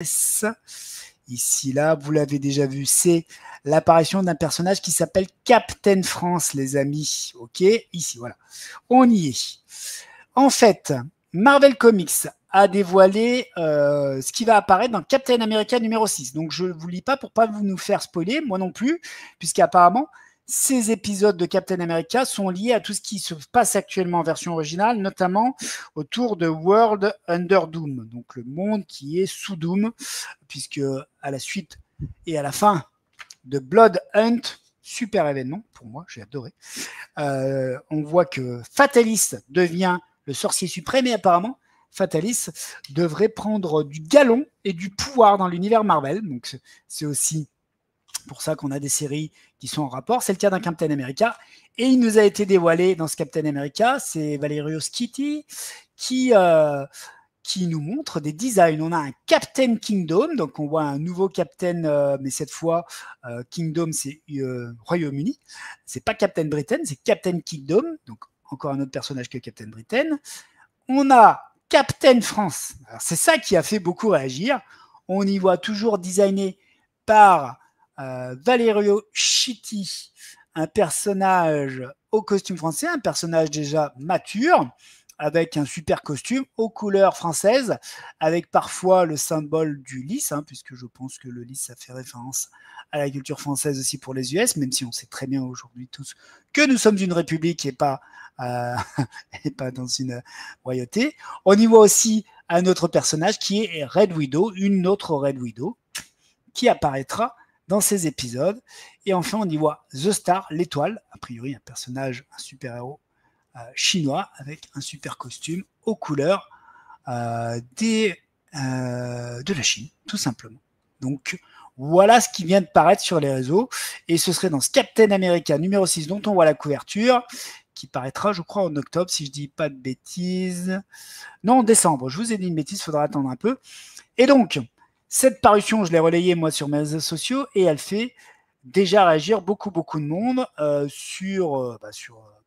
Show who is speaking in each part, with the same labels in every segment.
Speaker 1: Ici, là, vous l'avez déjà vu, c'est l'apparition d'un personnage qui s'appelle Captain France, les amis. Ok, ici, voilà. On y est. En fait, Marvel Comics a dévoilé ce qui va apparaître dans Captain America numéro 6. Donc, je ne vous lis pas pour pas vous nous faire spoiler, moi non plus, puisqu'apparemment, ces épisodes de Captain America sont liés à tout ce qui se passe actuellement en version originale, notamment autour de World Under Doom, donc le monde qui est sous Doom, puisque à la suite et à la fin de Blood Hunt, super événement pour moi, j'ai adoré, on voit que Fatalis devient le sorcier suprême et apparemment Fatalis devrait prendre du galon et du pouvoir dans l'univers Marvel, donc c'est aussi pour ça qu'on a des séries qui sont en rapport. C'est le cas d'un Captain America. Et il nous a été dévoilé dans ce Captain America, c'est Valerio Schiti qui nous montre des designs. On a un Captain Kingdom, donc on voit un nouveau Captain, mais cette fois, Kingdom, c'est Royaume-Uni. C'est pas Captain Britain, c'est Captain Kingdom, donc encore un autre personnage que Captain Britain. On a Captain France. Alors, c'est ça qui a fait beaucoup réagir. On y voit toujours designé par Valerio Schiti, un personnage au costume français, un personnage déjà mature, avec un super costume aux couleurs françaises, avec parfois le symbole du lys, puisque je pense que le lys, ça fait référence à la culture française aussi pour les US, même si on sait très bien aujourd'hui tous que nous sommes une république et pas dans une royauté. On y voit aussi un autre personnage qui est Red Widow, une autre Red Widow, qui apparaîtra dans ces épisodes. Et enfin, on y voit The Star, l'étoile, a priori un personnage, un super-héros chinois avec un super costume aux couleurs de la Chine, tout simplement. Donc, voilà ce qui vient de paraître sur les réseaux. Et ce serait dans ce Captain America numéro 6 dont on voit la couverture, qui paraîtra, je crois, en octobre, si je ne dis pas de bêtises. Non, en décembre. Je vous ai dit une bêtise, il faudra attendre un peu. Et donc, cette parution, je l'ai relayée moi sur mes réseaux sociaux et elle fait déjà réagir beaucoup de monde sur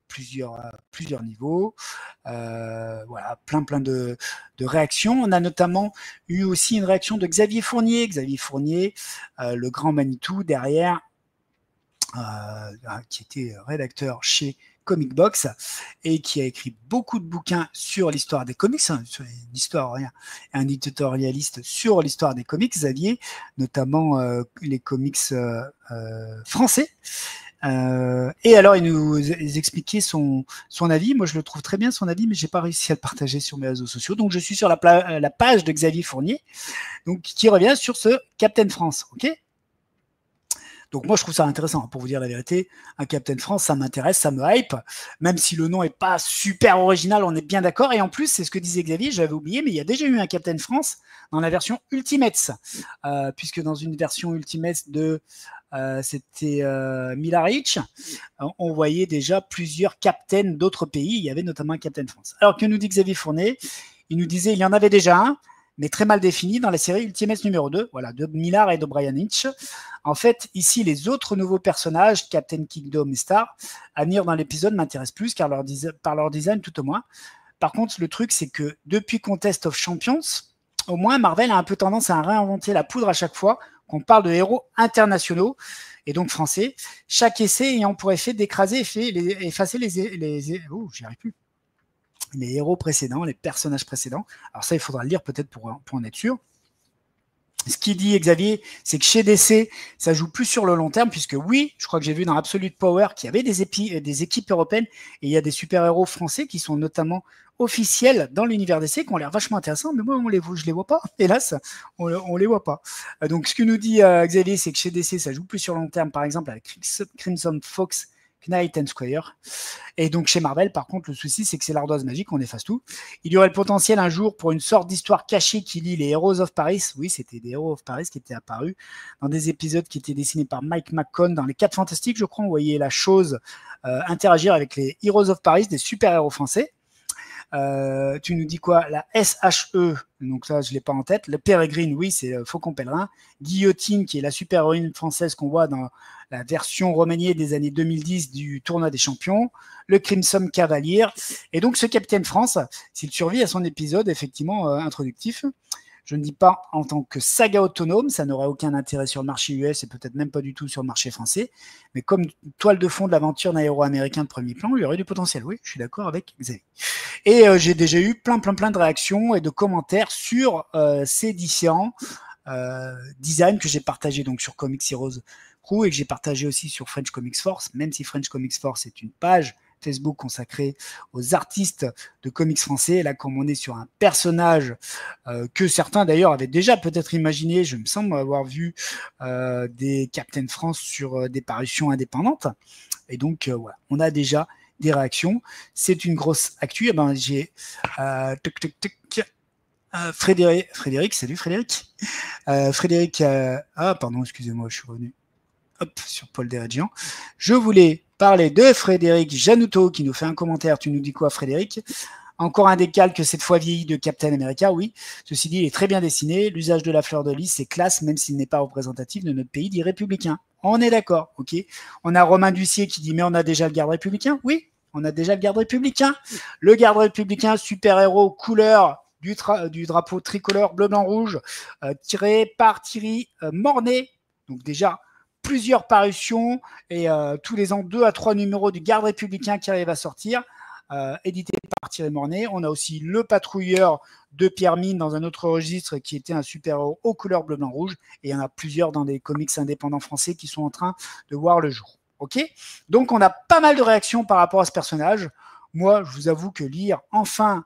Speaker 1: plusieurs niveaux. Voilà, plein de réactions. On a notamment eu aussi une réaction de Xavier Fournier, le grand Manitou derrière, qui était rédacteur chez Comic Box et qui a écrit beaucoup de bouquins sur l'histoire des comics, sur une histoire, un éditorialiste sur l'histoire des comics, Xavier, notamment les comics français. Et alors, il nous expliquait son avis. Moi, je le trouve très bien, son avis, mais j'ai pas réussi à le partager sur mes réseaux sociaux. Donc, je suis sur la page de Xavier Fournier, donc, qui revient sur ce Captain France. OK ? Donc moi, je trouve ça intéressant, pour vous dire la vérité. Un Captain France, ça m'intéresse, ça me hype, même si le nom est pas super original, on est bien d'accord. Et en plus, c'est ce que disait Xavier, j'avais oublié, mais il y a déjà eu un Captain France dans la version Ultimates, puisque dans une version Ultimates c'était Mila Rich, on voyait déjà plusieurs captains d'autres pays. Il y avait notamment un Captain France. Alors que nous dit Xavier Fournier, il nous disait il y en avait déjà un, mais très mal défini dans la série Ultimates numéro 2, voilà, de Millar et de Brian Hitch. En fait, ici, les autres nouveaux personnages, Captain Kingdom et Star, à venir dans l'épisode m'intéressent plus par leur design tout au moins. Par contre, le truc, c'est que depuis Contest of Champions, au moins Marvel a un peu tendance à réinventer la poudre à chaque fois qu'on parle de héros internationaux et donc français. Chaque essai ayant pour effet d'écraser et effacer j'y arrive plus. Les héros précédents, les personnages précédents. Alors ça, il faudra le lire peut-être pour en être sûr. Ce qu'il dit Xavier, c'est que chez DC, ça joue plus sur le long terme, puisque oui, je crois que j'ai vu dans Absolute Power qu'il y avait des équipes européennes et il y a des super-héros français qui sont notamment officiels dans l'univers DC, qui ont l'air vachement intéressants, mais moi, je les vois pas. Hélas, on les voit pas. Donc, ce que nous dit Xavier, c'est que chez DC, ça joue plus sur le long terme, par exemple, avec Crimson Fox, Knight and Square. Et donc chez Marvel, par contre, le souci, c'est que c'est l'ardoise magique, on efface tout. Il y aurait le potentiel un jour pour une sorte d'histoire cachée qui lie les Heroes of Paris. Oui, c'était des Heroes of Paris qui étaient apparus dans des épisodes qui étaient dessinés par Mike McCone dans les 4 Fantastiques, je crois. On voyait la chose interagir avec les Heroes of Paris, des super-héros français. Tu nous dis quoi? La SHE, donc ça je l'ai pas en tête. Le Pérégrine, oui, c'est Faucon Pèlerin. Guillotine, qui est la super-héroïne française qu'on voit dans la version remaniée des années 2010 du Tournoi des Champions. Le Crimson Cavalier. Et donc ce Capitaine France, s'il survit à son épisode effectivement introductif, Je ne dis pas en tant que saga autonome, ça n'aurait aucun intérêt sur le marché US et peut-être même pas du tout sur le marché français, mais comme toile de fond de l'aventure d'un héros américain de premier plan, il y aurait du potentiel. Oui, je suis d'accord avec Xavier. Et j'ai déjà eu plein de réactions et de commentaires sur ces différents designs que j'ai partagés donc sur Comics Heroes Crew et que j'ai partagé aussi sur French Comics Force, même si French Comics Force est une page Facebook consacrée aux artistes de comics français. Et là, comme on est sur un personnage que certains d'ailleurs avaient déjà peut-être imaginé, je me semble avoir vu des Captain France sur des parutions indépendantes. Et donc, voilà, on a déjà des réactions. C'est une grosse actu. Et ben, j'ai Frédéric, salut Frédéric. Frédéric, pardon, excusez-moi, je suis revenu. Hop, sur Paul Deradjian. Je voulais parler de Frédéric Januto qui nous fait un commentaire. Tu nous dis quoi, Frédéric? Encore un décalque, cette fois vieilli, de Captain America, oui. Ceci dit, il est très bien dessiné. L'usage de la fleur de lys, c'est classe, même s'il n'est pas représentatif de notre pays dit républicain. On est d'accord, ok. On a Romain Ducier qui dit, mais on a déjà le garde républicain? Oui, on a déjà le garde républicain. Le garde républicain, super-héros, couleur du drapeau tricolore bleu, blanc, rouge, tiré par Thierry Mornay. Donc déjà, plusieurs parutions et tous les ans 2 à 3 numéros du garde républicain qui arrivent à sortir, édité par Thierry Mornay. On a aussi le patrouilleur de Pierre Mine dans un autre registre qui était un super-héros aux couleurs bleu, blanc, rouge. Et il y en a plusieurs dans des comics indépendants français qui sont en train de voir le jour. Ok, donc on a pas mal de réactions par rapport à ce personnage. Moi, je vous avoue que lire enfin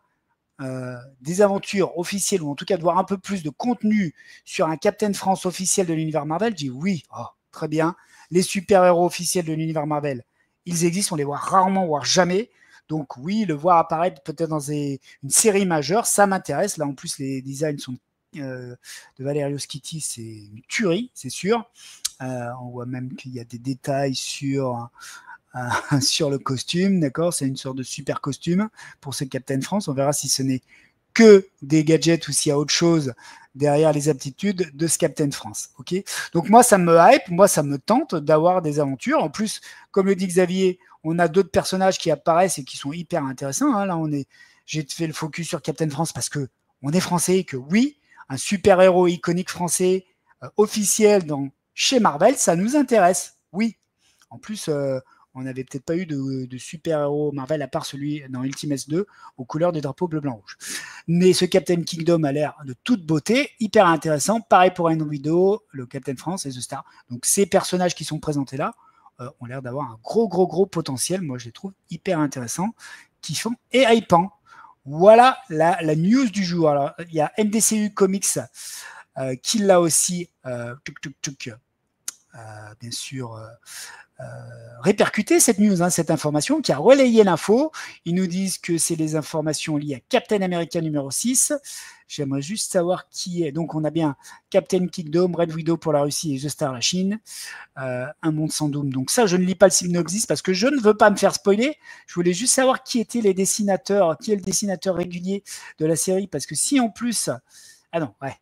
Speaker 1: des aventures officielles, ou en tout cas de voir un peu plus de contenu sur un Captain France officiel de l'univers Marvel, je dis oui, très bien. Les super-héros officiels de l'univers Marvel, ils existent, on les voit rarement, voire jamais. Donc oui, le voir apparaître peut-être dans une série majeure, ça m'intéresse. Là, en plus, les designs sont de Valerio Schiti, c'est une tuerie, c'est sûr. On voit même qu'il y a des détails sur le costume, d'accord? C'est une sorte de super costume pour ce Captain France. On verra si ce n'est que des gadgets ou s'il y a autre chose derrière les aptitudes de ce Captain France. Ok, donc moi, ça me hype, moi, ça me tente d'avoir des aventures. En plus, comme le dit Xavier, on a d'autres personnages qui apparaissent et qui sont hyper intéressants. Hein. Là, j'ai fait le focus sur Captain France parce que on est français et que oui, un super-héros iconique français officiel chez Marvel, ça nous intéresse. Oui. En plus, on n'avait peut-être pas eu de super-héros Marvel à part celui dans Ultimates 2 aux couleurs des drapeaux bleu, blanc, rouge. Mais ce Captain Kingdom a l'air de toute beauté, hyper intéressant. Pareil pour Henry Widow, le Captain France et The Star. Donc ces personnages qui sont présentés là ont l'air d'avoir un gros potentiel. Moi, je les trouve hyper intéressants, kiffants et hypants. Voilà la news du jour. Alors, il y a MDCU Comics qui l'a aussi, bien sûr, répercuter cette news, cette information, qui a relayé l'info. Ils nous disent que c'est les informations liées à Captain America numéro 6. J'aimerais juste savoir qui est. Donc, on a bien Captain Kingdom, Red Widow pour la Russie et The Star la Chine. Un monde sans doom. Donc ça, je ne lis pas le synopsis parce que je ne veux pas me faire spoiler. Je voulais juste savoir qui étaient les dessinateurs, qui est le dessinateur régulier de la série. Parce que si en plus... Ah non, ouais.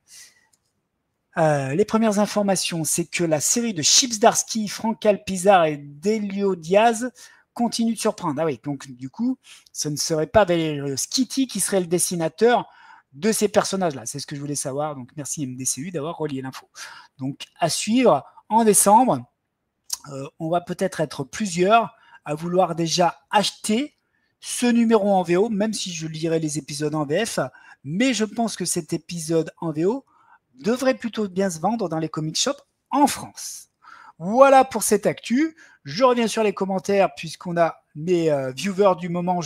Speaker 1: Les premières informations, c'est que la série de Chips Darsky, Frank Alpizar et Delio Diaz continue de surprendre. Ah oui, donc du coup, ce ne serait pas Valerio Schiti qui serait le dessinateur de ces personnages-là. C'est ce que je voulais savoir. Donc merci MDCU d'avoir relié l'info. Donc à suivre en décembre, on va peut-être être plusieurs à vouloir déjà acheter ce numéro en VO, même si je lirai les épisodes en VF. Mais je pense que cet épisode en VO devrait plutôt bien se vendre dans les comic shops en France. Voilà pour cette actu. Je reviens sur les commentaires puisqu'on a mes viewers du moment.